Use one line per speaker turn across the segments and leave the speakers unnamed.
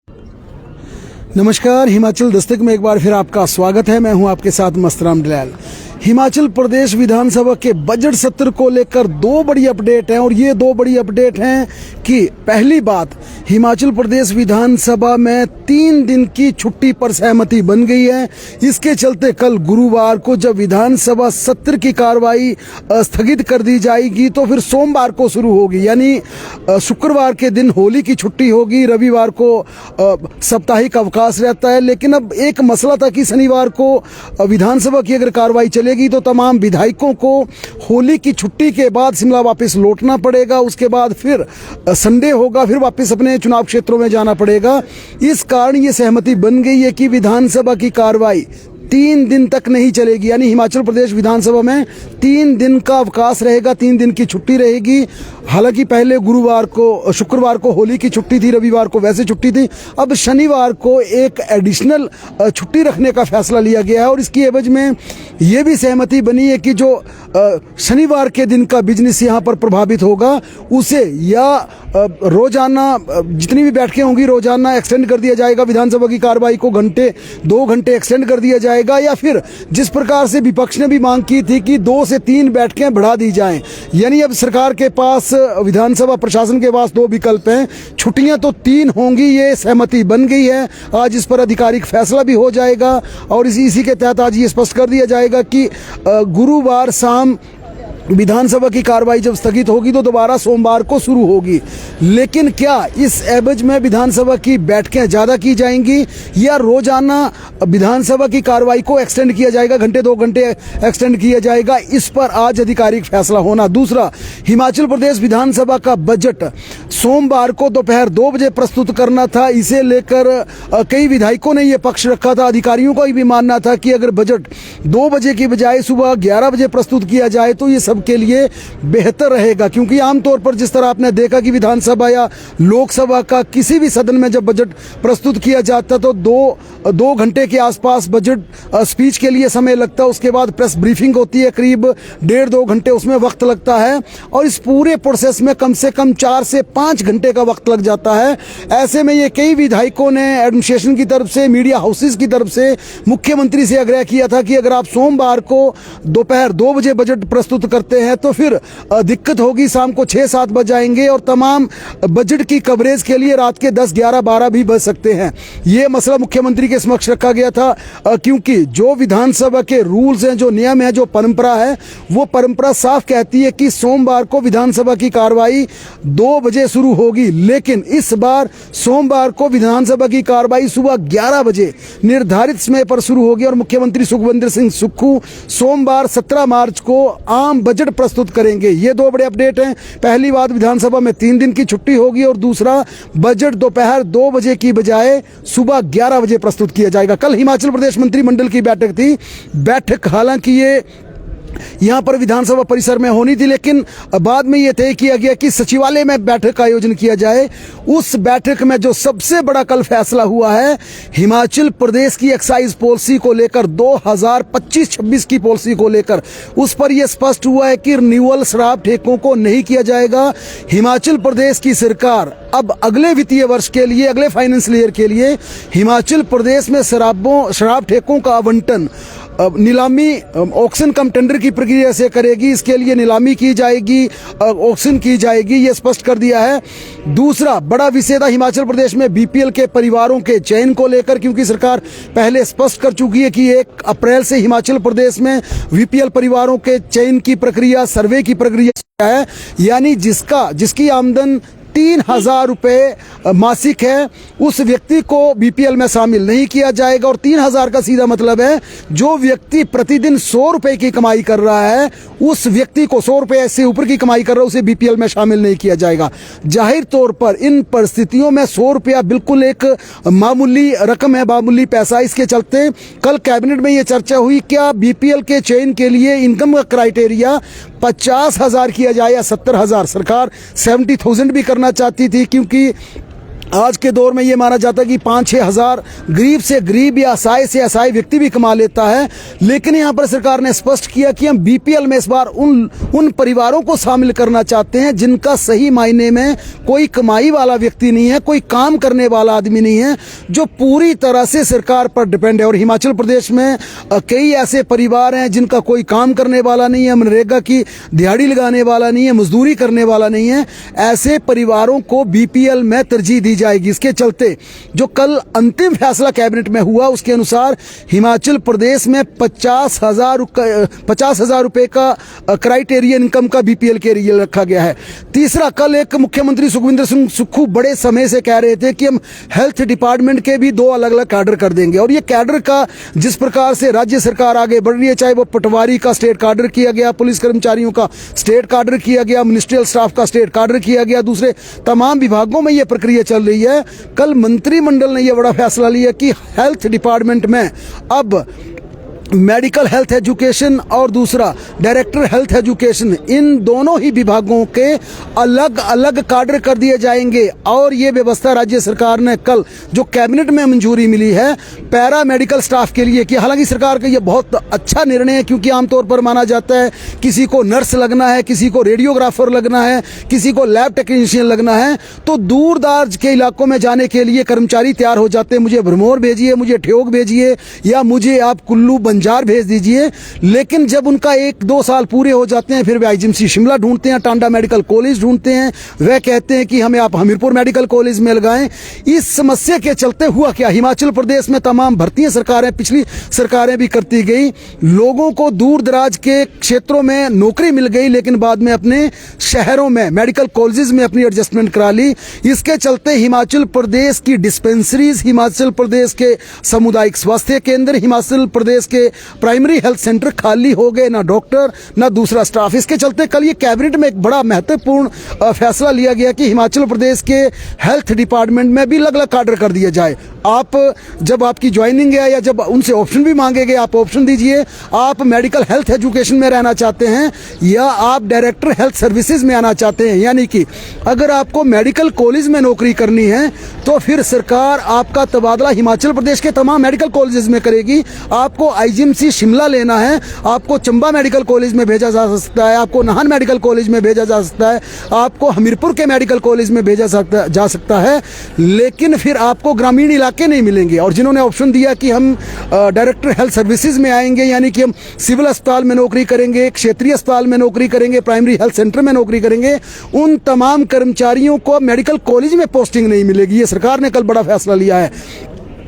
नमस्कार, हिमाचल दस्तक में एक बार फिर आपका स्वागत है। मैं हूं आपके साथ मस्तराम दलाल। हिमाचल प्रदेश विधानसभा के बजट सत्र को लेकर दो बड़ी अपडेट हैं और ये दो बड़ी अपडेट हैं कि पहली बात, हिमाचल प्रदेश विधानसभा में 3 दिन की छुट्टी पर सहमति बन गई है। इसके चलते कल गुरुवार को जब विधानसभा सत्र की कार्रवाई स्थगित कर दी जाएगी तो फिर सोमवार को शुरू होगी, यानी शुक्रवार के दिन होली की छुट्टी होगी, रविवार को साप्ताहिक अवकाश रहता है। लेकिन अब एक मसला था कि शनिवार को विधानसभा की अगर कार्रवाई चलेगी तो तमाम विधायकों को होली की छुट्टी के बाद शिमला वापस लौटना पड़ेगा, उसके बाद फिर संडे होगा, फिर वापस अपने चुनाव क्षेत्रों में जाना पड़ेगा। इस कारण ये सहमति बन गई है कि विधानसभा की कार्रवाई 3 दिन तक नहीं चलेगी, यानी हिमाचल प्रदेश विधानसभा में 3 दिन का अवकाश रहेगा, 3 दिन की छुट्टी रहेगी। हालांकि पहले शुक्रवार को होली की छुट्टी थी, रविवार को वैसे छुट्टी थी, अब शनिवार को एक एडिशनल छुट्टी रखने का फैसला लिया गया है। और इसकी एवज में ये भी सहमति बनी है कि जो शनिवार के दिन का बिजनेस यहाँ पर प्रभावित होगा उसे या रोजाना जितनी भी बैठकें होंगी रोजाना एक्सटेंड कर दिया जाएगा, विधानसभा की कार्रवाई को 2 घंटे एक्सटेंड कर दिया जाएगा, या फिर जिस प्रकार से विपक्ष ने भी मांग की थी कि 2 से 3 बैठकें बढ़ा दी जाएं। यानी अब सरकार के पास, विधानसभा प्रशासन के पास 2 विकल्प हैं, छुट्टियां तो 3 होंगी, ये सहमति बन गई है। आज इस पर आधिकारिक फैसला भी हो जाएगा और इसी के तहत आज ये स्पष्ट कर दिया जाएगा कि गुरुवार शाम विधानसभा की कार्रवाई जब स्थगित होगी तो दोबारा सोमवार को शुरू होगी। लेकिन क्या इस एवज में विधानसभा की बैठकें ज़्यादा की जाएंगी या रोजाना विधानसभा की कार्रवाई को एक्सटेंड किया जाएगा, 2 घंटे एक्सटेंड किया जाएगा, इस पर आज आधिकारिक फैसला होना। दूसरा, हिमाचल प्रदेश विधानसभा का बजट सोमवार को दोपहर 2 बजे प्रस्तुत करना था। इसे लेकर कई विधायकों ने यह पक्ष रखा था, अधिकारियों का भी मानना था कि अगर बजट 2 बजे की बजाय सुबह 11 बजे प्रस्तुत किया जाए तो ये के लिए बेहतर रहेगा, क्योंकि आमतौर पर जिस तरह आपने देखा कि विधानसभा या लोकसभा का किसी भी सदन में जब बजट प्रस्तुत किया जाता तो 2 घंटे के आसपास बजट स्पीच के लिए समय लगता है, उसके बाद प्रेस ब्रीफिंग होती है, करीब 1.5-2 घंटे उसमें वक्त लगता है और इस पूरे प्रोसेस में कम से कम 4 से 5 घंटे का वक्त लग जाता है। ऐसे में ये कई विधायकों ने एडमिनिस्ट्रेशन की तरफ से, मीडिया हाउसेस की तरफ से मुख्यमंत्री से आग्रह किया था कि अगर आप सोमवार को दोपहर 2 बजे बजट प्रस्तुत करते हैं तो फिर दिक्कत होगी, शाम को 6-7 बज जाएंगे और तमाम बजट की कवरेज के लिए रात के 10, 11, 12 भी बज सकते हैं। ये मसला मुख्यमंत्री के समक्ष रखा गया था, क्योंकि जो विधानसभा के रूल्स हैं, जो नियम है, जो परंपरा है, वो परंपरा साफ कहती है कि सोमवार को विधानसभा की कार्रवाई 2 बजे शुरू होगी। लेकिन इस बार सोमवार को विधानसभा की कार्रवाई सुबह 11 बजे निर्धारित समय पर शुरू होगी और मुख्यमंत्री सुखविंदर सिंह सुक्खू सोमवार 17 मार्च को आम बजट प्रस्तुत करेंगे। ये 2 बड़े अपडेट हैं। पहली बात, विधानसभा में 3 दिन की छुट्टी होगी और दूसरा, बजट दोपहर 2 बजे की बजाय सुबह 11 बजे प्रस्तुत किया जाएगा। कल हिमाचल प्रदेश मंत्रिमंडल की बैठक थी। बैठक हालांकि ये यहाँ पर विधानसभा परिसर में होनी थी, लेकिन बाद में यह तय किया गया कि सचिवालय में बैठक का आयोजन किया जाए। उस बैठक में जो सबसे बड़ा कल फैसला हुआ है, हिमाचल प्रदेश की एक्साइज पॉलिसी को लेकर, 2025-26 की पॉलिसी को लेकर, उस पर यह स्पष्ट हुआ है कि रिन्यूअल शराब ठेकों को नहीं किया जाएगा। हिमाचल प्रदेश की सरकार अब अगले वित्तीय वर्ष के लिए, अगले फाइनेंशियल ईयर के लिए हिमाचल प्रदेश में शराब ठेकों का आवंटन नीलामी, ऑक्शन कम टेंडर की प्रक्रिया से करेगी। इसके लिए नीलामी की जाएगी, ऑक्शन की जाएगी, ये स्पष्ट कर दिया है। दूसरा बड़ा विषय था हिमाचल प्रदेश में बीपीएल के परिवारों के चयन को लेकर, क्योंकि सरकार पहले स्पष्ट कर चुकी है कि 1 अप्रैल से हिमाचल प्रदेश में बीपीएल परिवारों के चयन की प्रक्रिया, सर्वे की प्रक्रिया है, यानी जिसकी आमदन 3,000 रुपये मासिक है उस व्यक्ति को बीपीएल में शामिल नहीं किया जाएगा। और 3,000 का सीधा मतलब है जो व्यक्ति प्रतिदिन 100 रुपये की कमाई कर रहा है, उस व्यक्ति को 100 रुपये से ऊपर की कमाई कर रहा है, उसे बीपीएल में शामिल नहीं किया जाएगा। जाहिर तौर पर इन परिस्थितियों में 100 रुपया बिल्कुल एक मामूली रकम है, मामूली पैसा। इसके चलते कल कैबिनेट में ये चर्चा हुई, क्या बीपीएल के चयन के लिए इनकम का क्राइटेरिया 50,000 किया जाए या 70,000। सरकार 70,000 भी करना चाहती थी, क्योंकि आज के दौर में ये माना जाता है कि 5-6 हज़ार गरीब से गरीब या असहाय से असहाय व्यक्ति भी कमा लेता है। लेकिन यहाँ पर सरकार ने स्पष्ट किया कि हम बीपीएल में इस बार उन परिवारों को शामिल करना चाहते हैं जिनका सही मायने में कोई कमाई वाला व्यक्ति नहीं है, कोई काम करने वाला आदमी नहीं है, जो पूरी तरह से सरकार पर डिपेंड है। और हिमाचल प्रदेश में कई ऐसे परिवार हैं जिनका कोई काम करने वाला नहीं है, मनरेगा की दिहाड़ी लगाने वाला नहीं है, मजदूरी करने वाला नहीं है। ऐसे परिवारों को बीपीएल में तरजीह दी जाएगी। इसके चलते जो कल अंतिम फैसला कैबिनेट में हुआ उसके अनुसार हिमाचल प्रदेश में 50,000 रुपए का क्राइटेरिया इनकम का बीपीएल के लिए रखा गया है। तीसरा, कल एक मुख्यमंत्री सुखविंदर सिंह सुक्खू बड़े समय से कह रहे थे कि हम हेल्थ डिपार्टमेंट के भी 2 अलग अलग कैडर कर देंगे। और ये कैडर का जिस प्रकार से राज्य सरकार आगे बढ़ रही है, चाहे वो पटवारी का स्टेट कैडर किया गया, पुलिस कर्मचारियों का स्टेट कैडर किया गया, मिनिस्ट्रियल स्टाफ का स्टेट कैडर किया गया, दूसरे तमाम विभागों में ये प्रक्रिया चल रही है। कल मंत्रिमंडल ने यह बड़ा फैसला लिया कि हेल्थ डिपार्टमेंट में अब मेडिकल हेल्थ एजुकेशन और दूसरा डायरेक्टर हेल्थ एजुकेशन, इन दोनों ही विभागों के अलग अलग कैडर कर दिए जाएंगे। और ये व्यवस्था राज्य सरकार ने कल जो कैबिनेट में मंजूरी मिली है पैरा मेडिकल स्टाफ के लिए की। हालांकि सरकार का ये बहुत अच्छा निर्णय है, क्योंकि आमतौर पर माना जाता है किसी को नर्स लगना है, किसी को रेडियोग्राफर लगना है, किसी को लैब टेक्नीशियन लगना है, तो दूर दराज के इलाकों में जाने के लिए कर्मचारी तैयार हो जाते हैं, मुझे भरमौर भेजिए, मुझे ठियोग भेजिए, या मुझे आप कुल्लू बंजार भेज दीजिए। लेकिन जब उनका 1-2 साल पूरे हो जाते हैं फिर वे आईजीएमसी शिमला ढूंढते हैं, टांडा मेडिकल कॉलेज ढूंढते हैं, वे कहते हैं कि हमें आप हमीरपुर मेडिकल कॉलेज में लगाएं। इस समस्या के चलते हुआ क्या, हिमाचल प्रदेश में तमाम भर्तियां सरकारें, पिछली सरकारें भी करती गई, लोगों को दूर दराज के क्षेत्रों में नौकरी मिल गई, लेकिन बाद में अपने शहरों में मेडिकल कॉलेजेस में अपनी एडजस्टमेंट करा ली। इसके चलते हिमाचल प्रदेश की डिस्पेंसरीज, हिमाचल प्रदेश के सामुदायिक स्वास्थ्य केंद्र, हिमाचल प्रदेश के प्राइमरी हेल्थ सेंटर खाली हो गए, ना डॉक्टर ना दूसरा स्टाफ। इसके चलते कल ये कैबिनेट में एक बड़ा महत्वपूर्ण फैसला लिया गया कि हिमाचल प्रदेश के हेल्थ डिपार्टमेंट में भी अलग अलग कैडर कर दिया जाए। आप जब आपकी ज्वाइनिंग है या जब उनसे ऑप्शन भी मांगे गए, आप ऑप्शन दीजिए, आप मेडिकल हेल्थ एजुकेशन में रहना चाहते हैं या आप डायरेक्टर हेल्थ सर्विसेज में आना चाहते हैं। यानी कि अगर आपको मेडिकल कॉलेज में नौकरी करनी है तो फिर सरकार आपका तबादला हिमाचल प्रदेश के तमाम मेडिकल कॉलेजेस में करेगी। आपको आईजीएमसी शिमला लेना है, आपको चंबा मेडिकल कॉलेज में भेजा जा सकता है, आपको नाहन मेडिकल कॉलेज में भेजा जा सकता है, आपको हमीरपुर के मेडिकल कॉलेज में भेजा जा सकता है, लेकिन फिर आपको ग्रामीण इलाके नहीं मिलेंगे। और जिन्होंने ऑप्शन दिया कि हम डायरेक्टर हेल्थ सर्विसेज में आएंगे, यानी कि हम सिविल अस्पताल में नौकरी करेंगे, क्षेत्रीय अस्पताल में नौकरी करेंगे, प्राइमरी हेल्थ सेंटर में नौकरी करेंगे, उन तमाम कर्मचारियों को मेडिकल कॉलेज में पोस्टिंग नहीं मिलेगी। ये सरकार ने कल बड़ा फैसला लिया है।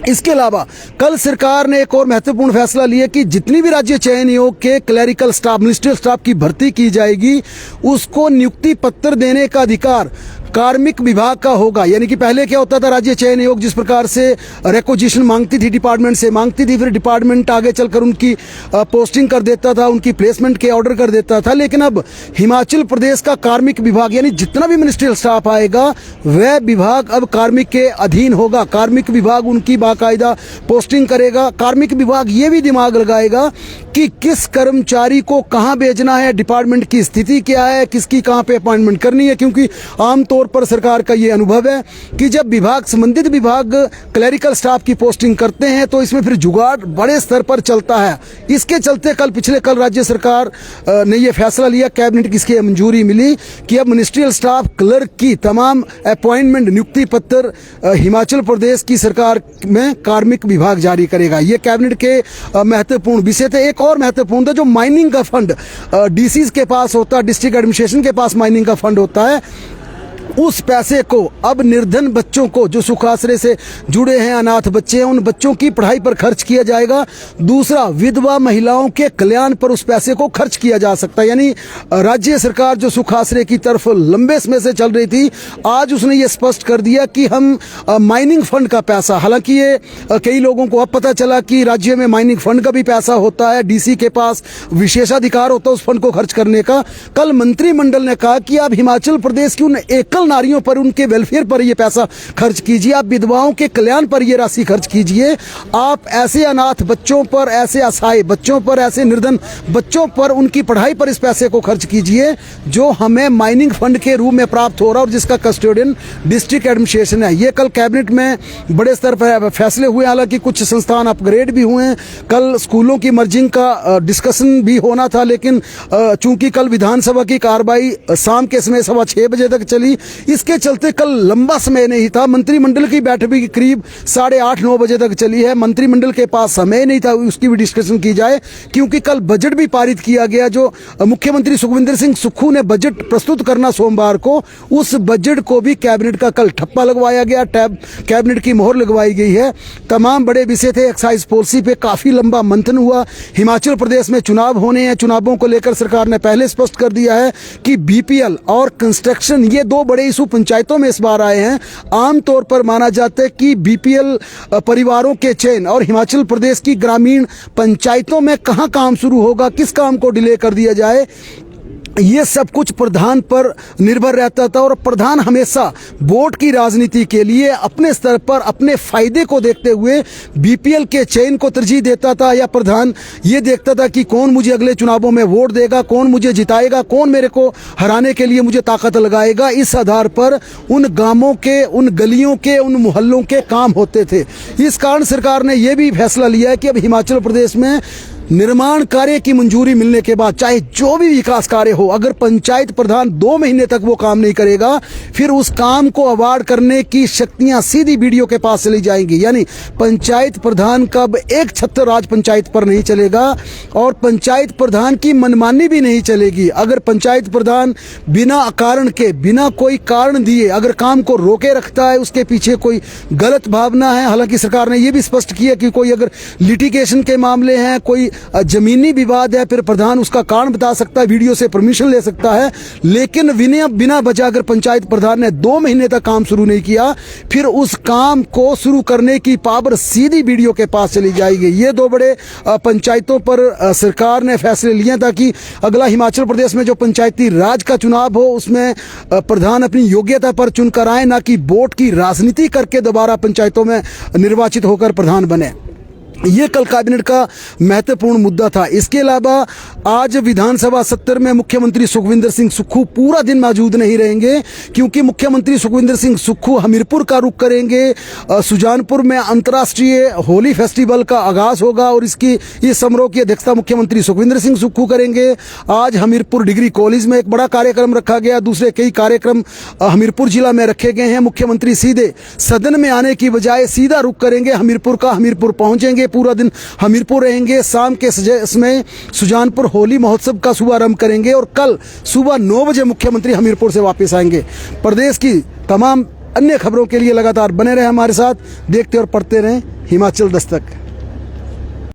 इसके अलावा कल सरकार ने एक और महत्वपूर्ण फैसला लिया कि जितनी भी राज्य चयन आयोग के क्लरिकल स्टाफ, मिनिस्ट्रियल स्टाफ की भर्ती की जाएगी, उसको नियुक्ति पत्र देने का अधिकार कार्मिक विभाग का होगा। यानी कि पहले क्या होता था, राज्य चयन आयोग जिस प्रकार से रिक्वेजिशन मांगती थी, डिपार्टमेंट से मांगती थी, फिर डिपार्टमेंट आगे चलकर उनकी पोस्टिंग कर देता था, उनकी प्लेसमेंट के ऑर्डर कर देता था। लेकिन अब हिमाचल प्रदेश का कार्मिक विभाग, यानी जितना भी मिनिस्ट्रियल स्टाफ आएगा वह विभाग अब कार्मिक के अधीन होगा। कार्मिक विभाग उनकी बाकायदा पोस्टिंग करेगा। कार्मिक विभाग ये भी दिमाग लगाएगा कि किस कर्मचारी को कहाँ भेजना है, डिपार्टमेंट की स्थिति क्या है, किसकी कहाँ पे अपॉइंटमेंट करनी है। क्योंकि आमतौर पर सरकार का ये अनुभव है कि जब विभाग, संबंधित विभाग क्लरिकल स्टाफ की पोस्टिंग करते हैं तो इसमें फिर जुगाड़ बड़े स्तर पर चलता है। इसके चलते कल राज्य सरकार ने यह फैसला लिया, कैबिनेट की इसकी मंजूरी मिली कि अब मिनिस्ट्रियल स्टाफ क्लर्क की तमाम अपॉइंटमेंट नियुक्ति पत्र हिमाचल प्रदेश की सरकार में कार्मिक विभाग जारी करेगा। ये कैबिनेट के महत्वपूर्ण विषय थे। एक और महत्वपूर्ण था, जो माइनिंग का फंड डीसीज के पास होता है, डिस्ट्रिक्ट एडमिनिस्ट्रेशन के पास माइनिंग का फंड होता है, उस पैसे को अब निर्धन बच्चों को, जो सुखाश्रय से जुड़े हैं, अनाथ बच्चे हैं, उन बच्चों की पढ़ाई पर खर्च किया जाएगा। दूसरा, विधवा महिलाओं के कल्याण पर उस पैसे को खर्च किया जा सकता है। यानी राज्य सरकार जो सुखाश्रय की तरफ लंबे समय से चल रही थी, आज उसने ये स्पष्ट कर दिया कि हम माइनिंग फंड का पैसा, हालांकि ये कई लोगों को अब पता चला कि राज्य में माइनिंग फंड का भी पैसा होता है, डीसी के पास विशेषाधिकार होता है उस फंड को खर्च करने का। कल मंत्रिमंडल ने कहा कि अब हिमाचल प्रदेश की उन एकल नारियों पर, उनके वेलफेयर पर ये पैसा खर्च कीजिए, आप विधवाओं के कल्याण पर ये राशि खर्च कीजिए, आप ऐसे अनाथ बच्चों पर, ऐसे असहाय बच्चों पर, ऐसे निर्धन बच्चों पर, उनकी पढ़ाई पर इस पैसे को खर्च कीजिए जो हमें माइनिंग फंड के रूप में प्राप्त हो रहा है और जिसका कस्टोडियन डिस्ट्रिक्ट एडमिनिस्ट्रेशन है। ये कल कैबिनेट में बड़े स्तर पर फैसले हुए, हालांकि कुछ संस्थान अपग्रेड भी हुए हैं। कल स्कूलों की मर्जिंग का डिस्कशन भी होना था, लेकिन चूंकि कल विधानसभा की कार्रवाई शाम के समय 6:15 बजे तक चली, इसके चलते कल लंबा समय नहीं था। मंत्रिमंडल की बैठक भी करीब 8:30-9 बजे तक चली है। मंत्रिमंडल के पास समय नहीं था उसकी भी डिस्कशन की जाए, क्योंकि कल बजट भी पारित किया गया। जो मुख्यमंत्री सुखविंदर सिंह सुक्खू ने बजट प्रस्तुत करना सोमवार को, उस बजट को भी कैबिनेट का कल ठप्पा लगवाया गया, कैबिनेट की मोहर लगवाई गई है। तमाम बड़े विषय थे। एक्साइज पॉलिसी पे काफी लंबा मंथन हुआ। हिमाचल प्रदेश में चुनाव होने हैं, चुनावों को लेकर सरकार ने पहले स्पष्ट कर दिया है कि बीपीएल और कंस्ट्रक्शन, ये दो बड़े इशू पंचायतों में इस बार आए हैं। आमतौर पर माना जाता है कि बीपीएल परिवारों के चयन और हिमाचल प्रदेश की ग्रामीण पंचायतों में कहां काम शुरू होगा, किस काम को डिले कर दिया जाए, ये सब कुछ प्रधान पर निर्भर रहता था। और प्रधान हमेशा वोट की राजनीति के लिए अपने स्तर पर अपने फायदे को देखते हुए बीपीएल के चयन को तरजीह देता था, या प्रधान ये देखता था कि कौन मुझे अगले चुनावों में वोट देगा, कौन मुझे जिताएगा, कौन मेरे को हराने के लिए मुझे ताकत लगाएगा। इस आधार पर उन गांवों के, उन गलियों के, उन मोहल्लों के काम होते थे। इस कारण सरकार ने यह भी फैसला लिया है कि अब हिमाचल प्रदेश में निर्माण कार्य की मंजूरी मिलने के बाद, चाहे जो भी विकास कार्य हो, अगर पंचायत प्रधान 2 महीने तक वो काम नहीं करेगा, फिर उस काम को अवार्ड करने की शक्तियां सीधी बीडीओ के पास चली जाएंगी। यानी पंचायत प्रधान का अब एक छत्र राज पंचायत पर नहीं चलेगा और पंचायत प्रधान की मनमानी भी नहीं चलेगी। अगर पंचायत प्रधान बिना कारण के, बिना कोई कारण दिए अगर काम को रोके रखता है, उसके पीछे कोई गलत भावना है। हालांकि सरकार ने यह भी स्पष्ट किया कि कोई अगर लिटिगेशन के मामले हैं, कोई जमीनी विवाद है, फिर प्रधान उसका कारण बता सकता है, वीडियो से परमिशन ले सकता है। लेकिन बिना वजह अगर पंचायत प्रधान ने 2 महीने तक काम शुरू नहीं किया, फिर उस काम को शुरू करने की पावर सीधी वीडियो के पास चली जाएगी। ये 2 बड़े पंचायतों पर सरकार ने फैसले लिए ताकि अगला हिमाचल प्रदेश में जो पंचायती राज का चुनाव हो, उसमें प्रधान अपनी योग्यता पर चुनकर आए, ना कि वोट की राजनीति करके दोबारा पंचायतों में निर्वाचित होकर प्रधान बने। ये कल कैबिनेट का महत्वपूर्ण मुद्दा था। इसके अलावा आज विधानसभा सत्र में मुख्यमंत्री सुखविंदर सिंह सुक्खू पूरा दिन मौजूद नहीं रहेंगे, क्योंकि मुख्यमंत्री सुखविंदर सिंह सुक्खू हमीरपुर का रुख करेंगे। सुजानपुर में अंतर्राष्ट्रीय होली फेस्टिवल का आगाज होगा और इस समारोह की अध्यक्षता मुख्यमंत्री सुखविंदर सिंह सुक्खू करेंगे। आज हमीरपुर डिग्री कॉलेज में एक बड़ा कार्यक्रम रखा गया, दूसरे कई कार्यक्रम हमीरपुर जिला में रखे गए हैं। मुख्यमंत्री सीधे सदन में आने की बजाय सीधा रुख करेंगे हमीरपुर का, हमीरपुर पहुंचेंगे, पूरा दिन हमीरपुर रहेंगे। शाम के समय सुजानपुर होली महोत्सव का शुभारंभ करेंगे और कल सुबह 9 बजे मुख्यमंत्री हमीरपुर से वापस आएंगे। प्रदेश की तमाम अन्य खबरों के लिए लगातार बने रहे हमारे साथ, देखते और पढ़ते रहें हिमाचल दस्तक।